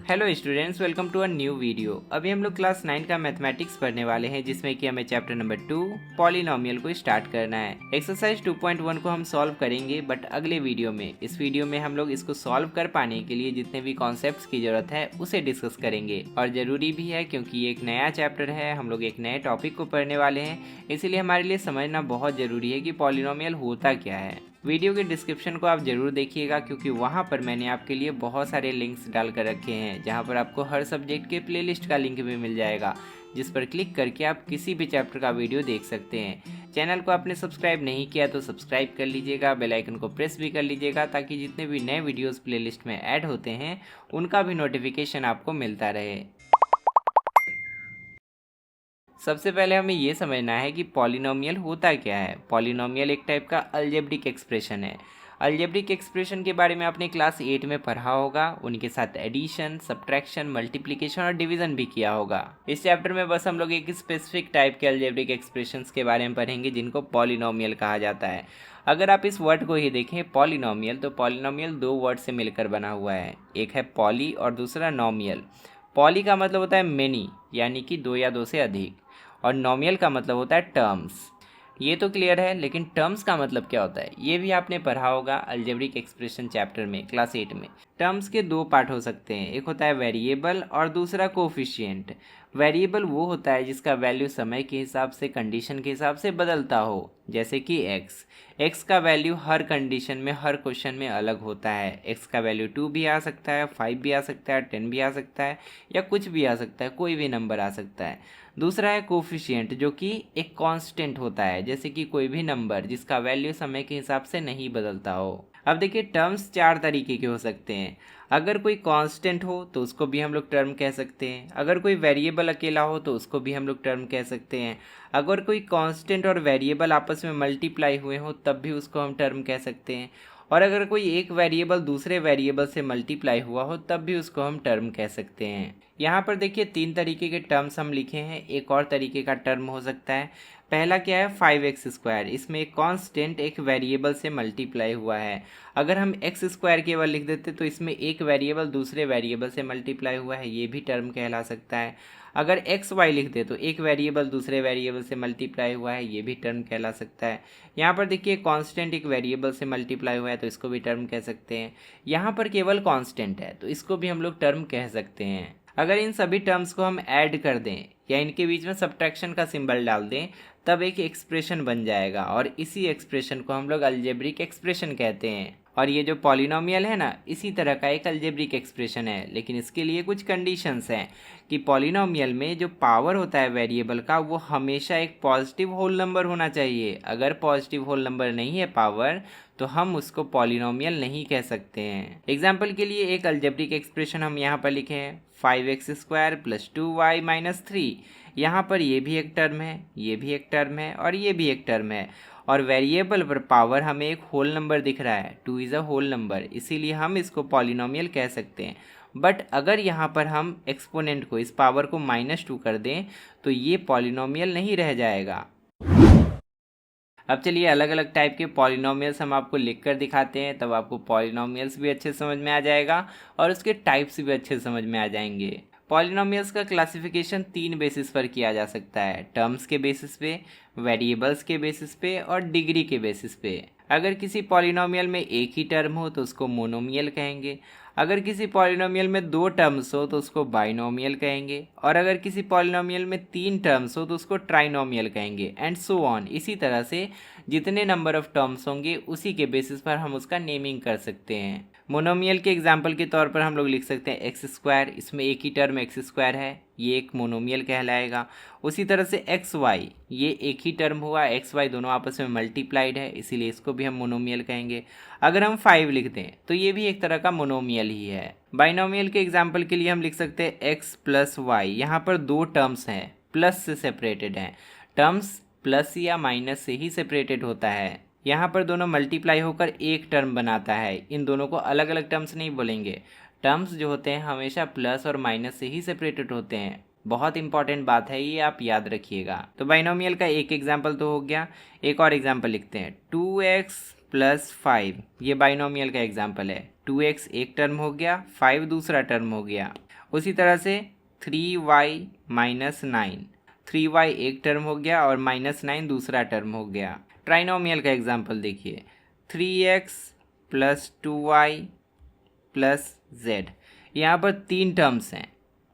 Hello students, welcome to a new video. अभी हम लोग क्लास 9 का मैथमेटिक्स पढ़ने वाले हैं, जिसमें कि हमें चैप्टर नंबर 2 पॉलिनोमियल को स्टार्ट करना है। एक्सरसाइज 2.1 को हम सॉल्व करेंगे, बट अगले वीडियो में। इस वीडियो में हम लोग इसको सॉल्व कर पाने के लिए जितने भी कॉन्सेप्ट्स की जरूरत है उसे डिस्कस करेंगे। और ज़रूरी भी है क्योंकि ये एक नया चैप्टर है, हम लोग एक नए टॉपिक को पढ़ने वाले हैं, इसीलिए हमारे लिए समझना बहुत ज़रूरी है कि पॉलिनोमियल होता क्या है। वीडियो के डिस्क्रिप्शन को आप ज़रूर देखिएगा, क्योंकि वहाँ पर मैंने आपके लिए बहुत सारे लिंक्स डाल कर रखे हैं, जहाँ पर आपको हर सब्जेक्ट के प्लेलिस्ट का लिंक भी मिल जाएगा, जिस पर क्लिक करके आप किसी भी चैप्टर का वीडियो देख सकते हैं। चैनल को आपने सब्सक्राइब नहीं किया तो सब्सक्राइब कर लीजिएगा, बेल आइकन को प्रेस भी कर लीजिएगा, ताकि जितने भी नए वीडियोज़ प्लेलिस्ट में ऐड होते हैं उनका भी नोटिफिकेशन आपको मिलता रहे। सबसे पहले हमें ये समझना है कि पॉलिनोमियल होता क्या है। पॉलिनोमियल एक टाइप का अलजेब्रिक एक्सप्रेशन है। अलजेब्रिक एक्सप्रेशन के बारे में आपने क्लास 8 में पढ़ा होगा, उनके साथ एडिशन, सब्ट्रैक्शन, मल्टीप्लिकेशन और डिवीजन भी किया होगा। इस चैप्टर में बस हम लोग एक स्पेसिफिक टाइप के अलजेब्रिक एक्सप्रेशंस के बारे में पढ़ेंगे, जिनको पॉलिनोमियल कहा जाता है। अगर आप इस वर्ड को ही देखें पॉलिनोमियल, तो पॉलिनोमियल दो वर्ड से मिलकर बना हुआ है। एक है पॉली और दूसरा नोमियल। पॉली का मतलब होता है मेनी, यानी कि दो या दो से अधिक, और नोमियल का मतलब होता है टर्म्स। ये तो क्लियर है, लेकिन टर्म्स का मतलब क्या होता है ये भी आपने पढ़ा होगा अलजेब्रिक एक्सप्रेशन चैप्टर में, क्लास 8 में। टर्म्स के दो पार्ट हो सकते हैं, एक होता है वेरिएबल और दूसरा कोफिशिएंट। वेरिएबल वो होता है जिसका वैल्यू समय के हिसाब से, कंडीशन के हिसाब से बदलता हो, जैसे कि एक्स का वैल्यू हर कंडीशन में, हर क्वेश्चन में अलग होता है। एक्स का वैल्यू 2 भी आ सकता है, 5 भी आ सकता है, 10 भी आ सकता है, या कुछ भी आ सकता है, कोई भी नंबर आ सकता है। दूसरा है कोफिशिएंट, जो कि एक कांस्टेंट होता है, जैसे कि कोई भी नंबर जिसका वैल्यू समय के हिसाब से नहीं बदलता हो। अब देखिए, टर्म्स चार तरीके के हो सकते हैं। अगर कोई कांस्टेंट हो तो उसको भी हम लोग टर्म कह सकते हैं। अगर कोई वेरिएबल अकेला हो तो उसको भी हम लोग टर्म कह सकते हैं। अगर कोई कांस्टेंट और वेरिएबल आपस में मल्टीप्लाई हुए हो तब भी उसको हम टर्म कह सकते हैं। और अगर कोई एक वेरिएबल दूसरे वेरिएबल से मल्टीप्लाई हुआ हो तब भी उसको हम टर्म कह सकते हैं। यहाँ पर देखिए, तीन तरीके के टर्म्स हम लिखे हैं। एक और तरीके का टर्म हो सकता है। पहला क्या है, 5x²। इसमें एक कांस्टेंट एक वेरिएबल से मल्टीप्लाई हुआ है। अगर हम x² केवल लिख देते तो इसमें एक वेरिएबल दूसरे वेरिएबल से मल्टीप्लाई हुआ है, ये भी टर्म कहला सकता है। अगर xy लिख दे तो एक वेरिएबल दूसरे वेरिएबल से मल्टीप्लाई हुआ है, ये भी टर्म कहला सकता है। यहाँ पर देखिए, कांस्टेंट एक वेरिएबल से मल्टीप्लाई हुआ है तो इसको भी टर्म कह सकते हैं। यहाँ पर केवल कांस्टेंट है तो इसको भी हम लोग टर्म कह सकते हैं। अगर इन सभी टर्म्स को हम ऐड कर दें या इनके बीच में सब्ट्रैक्शन का सिंबल डाल दें, तब एक एक्सप्रेशन बन जाएगा, और इसी एक्सप्रेशन को हम लोग अलजेब्रिक एक्सप्रेशन कहते हैं। और ये जो पॉलिनोमियल है ना, इसी तरह का एक अलजेब्रिक एक्सप्रेशन है, लेकिन इसके लिए कुछ कंडीशंस हैं कि पॉलिनोमियल में जो पावर होता है वेरिएबल का, वो हमेशा एक पॉजिटिव होल नंबर होना चाहिए। अगर पॉजिटिव होल नंबर नहीं है पावर, तो हम उसको पॉलिनोमियल नहीं कह सकते हैं। एग्जाम्पल के लिए एक अलजेब्रिक एक्सप्रेशन हम यहाँ पर लिखे हैं, 5x² + 2y - 3। यहाँ पर ये भी एक टर्म है, ये भी एक टर्म है, और ये भी एक टर्म है। और वेरिएबल पर पावर हमें एक होल नंबर दिख रहा है, 2 इज़ अ होल नंबर, इसीलिए हम इसको पॉलिनोमियल कह सकते हैं। बट अगर यहाँ पर हम एक्सपोनेंट को, इस पावर को -2 कर दें, तो ये पॉलिनोमियल नहीं रह जाएगा। अब चलिए, अलग अलग टाइप के पॉलिनोमियल्स हम आपको लिख कर दिखाते हैं, तब आपको पॉलिनोमियल्स भी अच्छे समझ में आ जाएगा और उसके टाइप्स भी अच्छे समझ में आ जाएंगे। पॉलिनोमियल्स का क्लासिफिकेशन 3 बेसिस पर किया जा सकता है, टर्म्स के बेसिस पे, वेरिएबल्स के बेसिस पे और डिग्री के बेसिस पे। अगर किसी पॉलिनोमियल में एक ही टर्म हो तो उसको मोनोमियल कहेंगे। अगर किसी पॉलिनोमियल में 2 टर्म्स हो तो उसको बाइनोमियल कहेंगे। और अगर किसी पॉलिनोमियल में 3 टर्म्स हो तो उसको ट्राइनोमियल कहेंगे, एंड सो ऑन। इसी तरह से जितने नंबर ऑफ टर्म्स होंगे उसी के बेसिस पर हम उसका नेमिंग कर सकते हैं। मोनोमियल के एग्जाम्पल के तौर पर हम लोग लिख सकते हैं x², इसमें एक ही टर्म x² है, ये एक मोनोमियल कहलाएगा। उसी तरह से xy, ये एक ही टर्म हुआ, xy दोनों आपस में मल्टीप्लाइड है, इसीलिए इसको भी हम मोनोमियल कहेंगे। अगर हम 5 लिख दें तो ये भी एक तरह का मोनोमियल ही है। बाइनोमियल के एग्जाम्पल के लिए हम लिख सकते हैं x + y। यहाँ पर 2 टर्म्स हैं, प्लस से सेपरेटेड हैं। टर्म्स प्लस या माइनस से ही सेपरेटेड होता है। यहाँ पर दोनों मल्टीप्लाई होकर एक टर्म बनाता है। इन दोनों को अलग अलग टर्म्स नहीं बोलेंगे। टर्म्स जो होते हैं हमेशा प्लस और माइनस से ही सेपरेटेड होते हैं। बहुत इंपॉर्टेंट बात है, ये आप याद रखिएगा। तो बाइनोमियल का एक एग्जाम्पल तो हो गया। एक और एग्जाम्पल लिखते हैं, 2x + 5। ये बाइनोमियल का एग्जाम्पल है। 2x एक टर्म हो गया, 5 दूसरा टर्म हो गया। उसी तरह से 3y माइनस 9, 3y एक टर्म हो गया और -9 दूसरा टर्म हो गया। ट्राइनोमियल का एग्जाम्पल देखिए, 3x plus 2y plus z। यहाँ पर 3 टर्म्स हैं,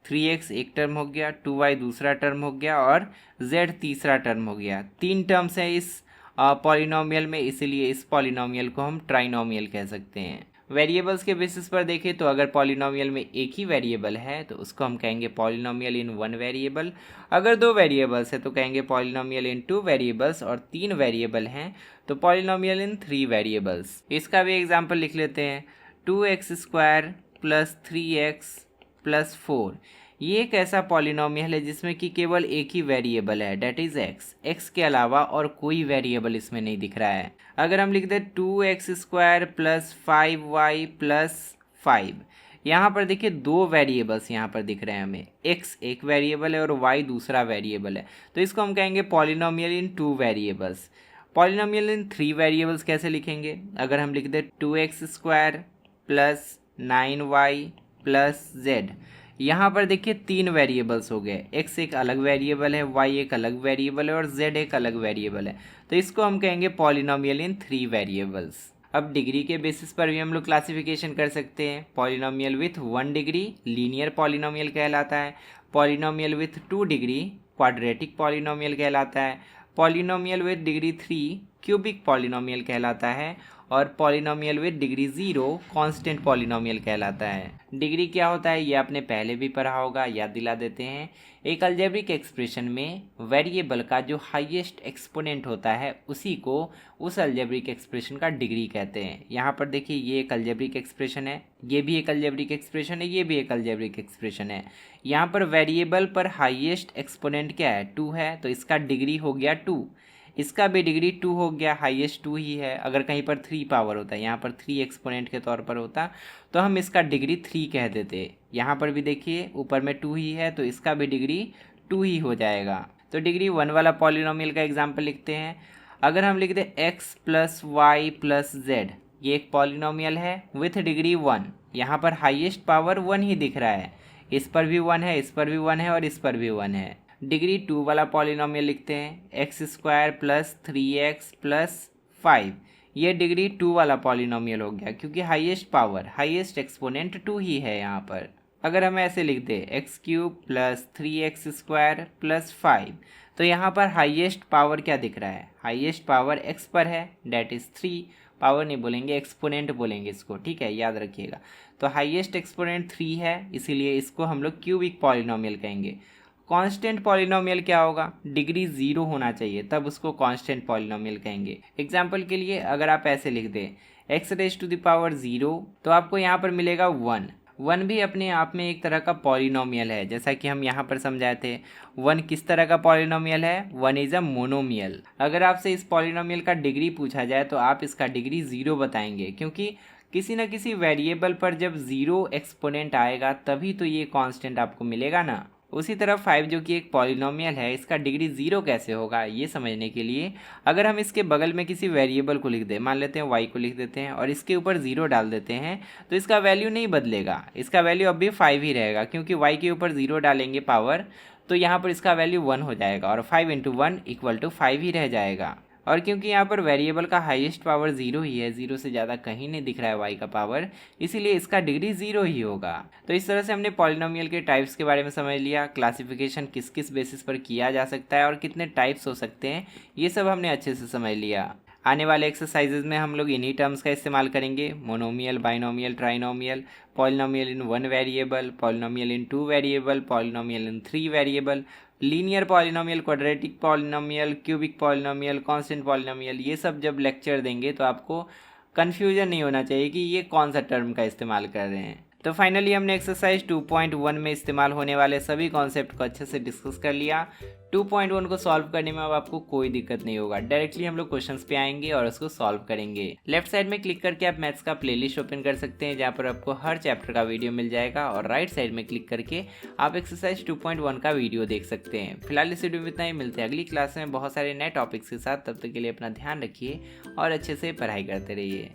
3x एक टर्म हो गया, 2y दूसरा टर्म हो गया और z तीसरा टर्म हो गया। 3 टर्म्स हैं इस पॉलिनोमियल में, इसीलिए इस पॉलिनोमियल को हम ट्राइनोमियल कह सकते हैं। वेरिएबल्स के बेसिस पर देखें तो अगर पॉलिनोमियल में एक ही वेरिएबल है तो उसको हम कहेंगे पॉलिनोमियल इन 1 वेरिएबल। अगर 2 वेरिएबल्स है तो कहेंगे पॉलिनोमियल इन 2 वेरिएबल्स, और 3 वेरिएबल हैं तो पॉलिनोमियल इन 3 वेरिएबल्स। इसका भी एग्जाम्पल लिख लेते हैं, 2x² प्लस 3x प्लस 4। ये एक ऐसा पॉलिनोमियल है जिसमें कि केवल एक ही वेरिएबल है, डेट इज x के अलावा और कोई वेरिएबल इसमें नहीं दिख रहा है। अगर हम लिख दें 2x² प्लस 5y प्लस 5, यहाँ पर देखिए 2 वेरिएबल्स यहाँ पर दिख रहे हैं हमें, x एक वेरिएबल है और y दूसरा वेरिएबल है, तो इसको हम कहेंगे पॉलिनोमियल इन 2 वेरिएबल्स। पॉलिनोमियल इन 3 वेरिएबल्स कैसे लिखेंगे? अगर हम लिख दें 2x² plus 9y plus z, यहाँ पर देखिए 3 वेरिएबल्स हो गए, x एक अलग वेरिएबल है, y एक अलग वेरिएबल है और z एक अलग वेरिएबल है, तो इसको हम कहेंगे पॉलिनोमियल इन 3 वेरिएबल्स। अब डिग्री के बेसिस पर भी हम लोग क्लासिफिकेशन कर सकते हैं। Polynomial with 1 degree linear polynomial कहलाता है, polynomial with 2 degree quadratic polynomial कहलाता है, polynomial with degree 3 cubic polynomial कहलाता है, और polynomial with degree 0 constant polynomial कहलाता है। डिग्री क्या होता है ये आपने पहले भी पढ़ा होगा, याद दिला देते हैं। एक अलजेब्रिक एक्सप्रेशन में वेरिएबल का जो हाईएस्ट एक्सपोनेंट होता है उसी को उस अलजेब्रिक एक्सप्रेशन का डिग्री कहते हैं। यहाँ पर देखिए ये एक अलजेब्रिक एक्सप्रेशन है, ये भी एक अलजेब्रिक एक्सप्रेशन है, ये भी एक अलजेब्रिक एक्सप्रेशन है। यहाँ पर वेरिएबल पर हाईएस्ट एक्सपोनेंट क्या है? 2 है, तो इसका डिग्री हो गया 2, इसका भी डिग्री 2 हो गया, हाईएस्ट 2 ही है। अगर कहीं पर 3 पावर होता है, यहाँ पर 3 एक्सपोनेंट के तौर पर होता तो हम इसका डिग्री 3 कह देते। यहाँ पर भी देखिए ऊपर में 2 ही है तो इसका भी डिग्री 2 ही हो जाएगा। तो डिग्री 1 वाला पॉलिनोमियल का एग्जाम्पल लिखते हैं। अगर हम लिख दें x plus y plus z, ये एक पॉलिनोमियल है विथ डिग्री 1, यहाँ पर हाईएस्ट पावर 1 ही दिख रहा है, इस पर भी 1 है, इस पर भी 1 है और इस पर भी 1 है। डिग्री 2 वाला पॉलिनोमियल लिखते हैं, x² प्लस 3x प्लस 5, ये डिग्री 2 वाला पॉलिनोमियल हो गया क्योंकि हाईएस्ट पावर हाईएस्ट एक्सपोनेंट 2 ही है यहाँ पर। अगर हम ऐसे लिख दें x³ प्लस 3x² प्लस 5, तो यहाँ पर हाईएस्ट पावर क्या दिख रहा है? हाईएस्ट पावर x पर है, डेट इज़ 3। पावर नहीं बोलेंगे, एक्सपोनेंट बोलेंगे इसको, ठीक है, याद रखिएगा। तो हाईएस्ट एक्सपोनेंट 3 है, इसीलिए इसको हम लोग क्यूबिक पॉलिनोमियल कहेंगे। कांस्टेंट पॉलिनोमियल क्या होगा? डिग्री 0 होना चाहिए, तब उसको कांस्टेंट पॉलिनोमियल कहेंगे। एग्जाम्पल के लिए अगर आप ऐसे लिख दें x⁻⁴, तो आपको यहाँ पर मिलेगा 1। 1 भी अपने आप में एक तरह का पॉलिनोमियल है, जैसा कि हम यहाँ पर समझाए थे। 1 किस तरह का पॉलिनोमियल है? 1 इज़ अ मोनोमियल। अगर आपसे इस पॉलिनोमियल का डिग्री पूछा जाए तो आप इसका डिग्री 0 बताएंगे, क्योंकि किसी न किसी वेरिएबल पर जब 0 एक्सपोनेंट आएगा तभी तो ये कांस्टेंट आपको मिलेगा ना। उसी तरह 5 जो कि एक पॉलिनोमियल है, इसका डिग्री 0 कैसे होगा ये समझने के लिए अगर हम इसके बगल में किसी वेरिएबल को लिख दें, मान लेते हैं y को लिख देते हैं और इसके ऊपर 0 डाल देते हैं, तो इसका वैल्यू नहीं बदलेगा, इसका वैल्यू अब भी 5 ही रहेगा, क्योंकि y के ऊपर 0 डालेंगे पावर, तो यहाँ पर इसका वैल्यू 1 हो जाएगा और 5 × 1 = 5 ही रह जाएगा। और क्योंकि यहाँ पर वेरिएबल का हाईएस्ट पावर 0 ही है, 0 से ज़्यादा कहीं नहीं दिख रहा है y का पावर, इसीलिए इसका डिग्री 0 ही होगा। तो इस तरह से हमने पॉलिनोमियल के टाइप्स के बारे में समझ लिया, क्लासिफिकेशन किस किस बेसिस पर किया जा सकता है और कितने टाइप्स हो सकते हैं, ये सब हमने अच्छे से समझ लिया। आने वाले एक्सरसाइजेज में हम लोग इन्हीं टर्म्स का इस्तेमाल करेंगे, मोनोमियल, बाइनोमियल, ट्राइनोमियल, पॉलिनोमियल इन 1 वेरिएबल, पॉलिनोमियल इन 2 वेरिएबल, पॉलिनोमियल इन 3 variable, linear polynomial, quadratic polynomial, cubic polynomial, constant polynomial. ये सब जब लेक्चर देंगे तो आपको कन्फ्यूजन नहीं होना चाहिए कि ये कौन सा टर्म का इस्तेमाल कर रहे हैं। तो फाइनली हमने एक्सरसाइज 2.1 में इस्तेमाल होने वाले सभी कॉन्सेप्ट को अच्छे से डिस्कस कर लिया। 2.1 को सॉल्व करने में अब आपको कोई दिक्कत नहीं होगा, डायरेक्टली हम लोग क्वेश्चंस पे आएंगे और उसको सॉल्व करेंगे। लेफ्ट साइड में क्लिक करके आप मैथ्स का प्लेलिस्ट ओपन कर सकते हैं, जहाँ पर आपको हर चैप्टर का वीडियो मिल जाएगा, और राइट साइड में क्लिक करके आप एक्सरसाइज 2.1 का वीडियो देख सकते हैं। फिलहाल इस वीडियो में इतना ही, मिलते हैं अगली क्लास में बहुत सारे नए टॉपिक्स के साथ। तब तक के लिए अपना ध्यान रखिए और अच्छे से पढ़ाई करते रहिए।